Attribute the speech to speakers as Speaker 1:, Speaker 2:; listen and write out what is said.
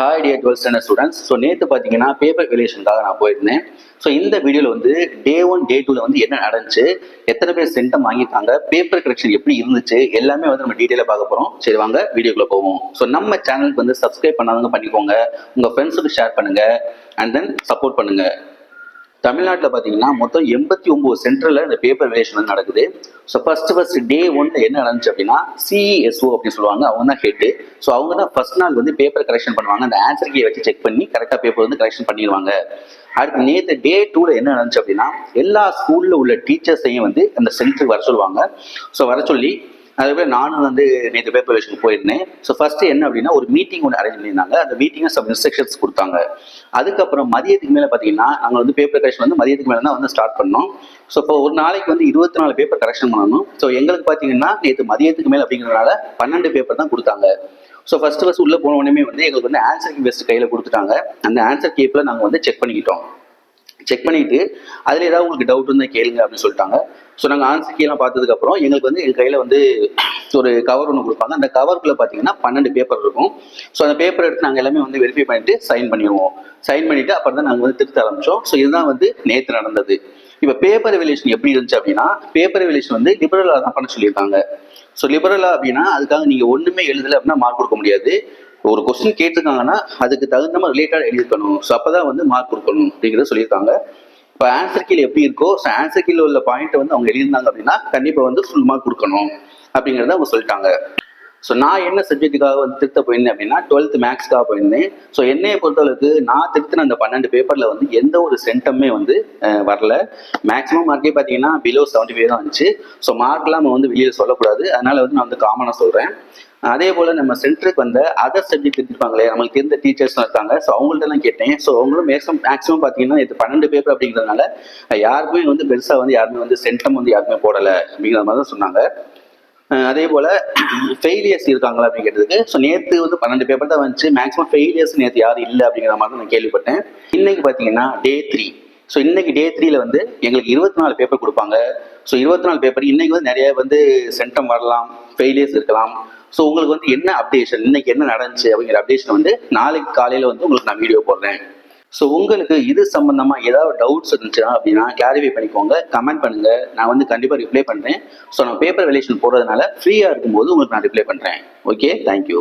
Speaker 1: Hi dear 12th standard students. So நேற்று பார்த்தீங்கன்னா paper வேலியேஷனுக்காக நான் போயிருந்தேன். ஸோ இந்த வீடியோவில் வந்து டே 1 டே 2ல வந்து என்ன நடந்துச்சு, எத்தனை பேர் சென்டம் வாங்கியிருக்காங்க, பேப்பர் கரெக்ஷன் எப்படி இருந்துச்சு, எல்லாமே வந்து நம்ம டீட்டெயிலாக பார்க்க போகிறோம். சரி வாங்க வீடியோக்குள்ளே போவோம். ஸோ நம்ம சேனலுக்கு வந்து சப்ஸ்கிரைப் பண்ணாதவங்க பண்ணிக்கோங்க, உங்கள் ஃப்ரெண்ட்ஸுக்கு ஷேர் பண்ணுங்கள் அண்ட் தென் சப்போர்ட் பண்ணுங்கள். தமிழ்நாட்டில் பார்த்தீங்கன்னா மொத்தம் 89 சென்டரில் இந்த பேப்பர் வேலியேஷன் வந்து நடக்குது. ஸோ ஃபர்ஸ்ட் டே 1 என்ன நடந்துச்சு அப்படின்னா சிஇஎஸ்ஓ அப்படின்னு சொல்லுவாங்க, அவங்க தான் ஹெட்டு. ஸோ அவங்க தான் ஃபர்ஸ்ட் நாள் வந்து பேப்பர் கரெக்ஷன் பண்ணுவாங்க. அந்த ஆன்சர் கீயை வச்சு செக் பண்ணி கரெக்டாக பேப்பர் வந்து கரெக்ஷன் பண்ணிடுவாங்க. அடுத்து நேற்று டே 2ல என்ன நடந்துச்சு அப்படின்னா எல்லா ஸ்கூலில் உள்ள டீச்சர்ஸையும் வந்து அந்த சென்டருக்கு வர சொல்லுவாங்க. ஸோ வர சொல்லி அதுபோல நானும் வந்து நேற்று பேப்பர் வேலியேஷனுக்கு போயிருந்தேன். ஸோ ஃபர்ஸ்ட் என்ன அப்படின்னா ஒரு மீட்டிங் ஒன்று அரேஞ்ச் பண்ணியிருந்தாங்க. அந்த மீட்டிங்கை சம் இன்ஸ்ட்ரக்ஷன்ஸ் கொடுத்தாங்க. அதுக்கப்புறம் மதியத்துக்கு மேலே பார்த்தீங்கன்னா நாங்கள் வந்து பேப்பர் கரெக்ஷன் வந்து மதியத்துக்கு மேலே தான் வந்து ஸ்டார்ட் பண்ணோம். ஸோ இப்போ ஒரு நாளைக்கு வந்து 24 பேப்பர் கரெக்ஷன் பண்ணணும். ஸோ எங்களுக்கு பார்த்தீங்கன்னா நேற்று மதியத்துக்கு மேலே அப்படிங்கிறதுனால 12 பேப்பர் தான் கொடுத்தாங்க. ஸோ ஃபர்ஸ்ட் உள்ளே போன உடனே வந்து எங்களுக்கு வந்து ஆன்சர் கீ பெஸ்ட் கையில் கொடுத்துட்டாங்க. அந்த ஆன்சர் கீப்பில் நாங்கள் வந்து செக் பண்ணிக்கிட்டோம். செக் பண்ணிட்டு அதில் ஏதாவது உங்களுக்கு டவுட் இருந்தால் கேளுங்க அப்படின்னு சொல்லிட்டாங்க. ஸோ நாங்கள் ஆன்சர் கீழெலாம் பார்த்ததுக்கப்புறம் எங்களுக்கு வந்து எங்கள் கையில் வந்து ஒரு கவர் ஒன்று கொடுப்பாங்க. அந்த கவருக்குள்ளே பார்த்தீங்கன்னா 12 பேப்பர் இருக்கும். ஸோ அந்த பேப்பர் எடுத்து நாங்கள் எல்லாமே வந்து வெரிஃபை பண்ணிட்டு சைன் பண்ணிடுவோம். சைன் பண்ணிவிட்டு அப்புறம் தான் நாங்கள் வந்து திருத்த ஆரம்பித்தோம். ஸோ இதுதான் வந்து நேற்று நடந்தது. இப்போ பேப்பர் வேலியேஷன் எப்படி இருந்துச்சு அப்படின்னா பேப்பர் வேலியேஷன் வந்து லிபரலாக தான் பண்ண சொல்லியிருக்காங்க. ஸோ லிபரலாக அப்படின்னா அதுக்காக நீங்கள் ஒன்றுமே எழுதலை அப்படின்னா மார்க் கொடுக்க முடியாது. ஒரு கொஸ்டின் கேட்டிருக்காங்கன்னா அதுக்கு தகுந்த மாதிரி ரிலேட்டடாக எழுதிக்கணும். ஸோ அப்போ தான் வந்து மார்க் கொடுக்கணும் அப்படிங்கிறத சொல்லியிருக்காங்க. இப்போ ஆன்சர் கீழ் எப்படி இருக்கோ ஸோ ஆன்சர் கீழ் உள்ள பாயிண்ட் வந்து அவங்க எழுதியிருந்தாங்க அப்படின்னா கண்டிப்பாக வந்து ஃபுல் மார்க் கொடுக்கணும் அப்படிங்கிறத அவங்க சொல்லிட்டாங்க. ஸோ நான் என்ன சப்ஜெக்ட்டுக்காக வந்து திருத்த போயிருந்தேன் அப்படின்னா 12th மேக்ஸ்க்காக போயிருந்தேன். ஸோ என்னையை பொறுத்தளவுக்கு நான் திருத்தின அந்த 12 பேப்பரில் வந்து எந்த ஒரு சென்டமே வந்து வரல. மேக்ஸிமம் மார்க்கே பார்த்தீங்கன்னா பிலோ 75 தான் வந்துச்சு. ஸோ மார்க்லாம் நம்ம வந்து வெளியில் சொல்லக்கூடாது, அதனால வந்து நான் வந்து காமனாக சொல்கிறேன். அதே போல் நம்ம சென்டருக்கு வந்து அதர் சப்ஜெக்ட் எடுத்துருப்பாங்களே, நம்மளுக்கு தெரிந்த டீச்சர்ஸ்லாம் இருக்காங்க. ஸோ அவங்கள்ட்டலாம் கேட்டேன். ஸோ அவங்களும் மேக்ஸிமம் பார்த்தீங்கன்னா இது 12 பேப்பர் அப்படிங்கிறதுனால யாருக்குமே வந்து பெருசாக வந்து யாருமே வந்து சென்டம் வந்து யாருமே போடலை அப்படிங்கிற மாதிரி தான் சொன்னாங்க. அதே போல் ஃபெயிலியர்ஸ் இருக்காங்களா அப்படின்னு கேட்டதுக்கு ஸோ நேற்று வந்து 12 பேப்பர் தான் வந்துச்சு. மேக்ஸிமம் ஃபெயிலியர்ஸ் நேற்று யாரும் இல்லை அப்படிங்கிற மாதிரி தான் நான் கேள்விப்பட்டேன். இன்னைக்கு பார்த்தீங்கன்னா டே 3. ஸோ இன்னைக்கு டே 3ல வந்து எங்களுக்கு 24 பேப்பர் கொடுப்பாங்க. ஸோ 24 பேப்பர் இன்னைக்கு வந்து நிறைய வந்து சென்டம் வரலாம், ஃபெயிலியர்ஸ் இருக்கலாம். ஸோ உங்களுக்கு வந்து என்ன அப்டேஷன், இன்னைக்கு என்ன நடந்துச்சு அப்படிங்கிற அப்டேஷன் வந்து நாளைக்கு காலையில் வந்து உங்களுக்கு நான் வீடியோ போடுறேன். ஸோ உங்களுக்கு இது சம்பந்தமாக ஏதாவது டவுட்ஸ் இருந்துச்சுன்னா அப்படின்னா கிளாரிஃபை பண்ணிக்கோங்க, கமெண்ட் பண்ணுங்க. நான் வந்து கண்டிப்பாக ரிப்ளை பண்ணுறேன். ஸோ நான் பேப்பர் வேலியேஷன் போடுறதுனால ஃப்ரீயாக இருக்கும்போது உங்களுக்கு நான் ரிப்ளை பண்ணுறேன். Okay, thank you.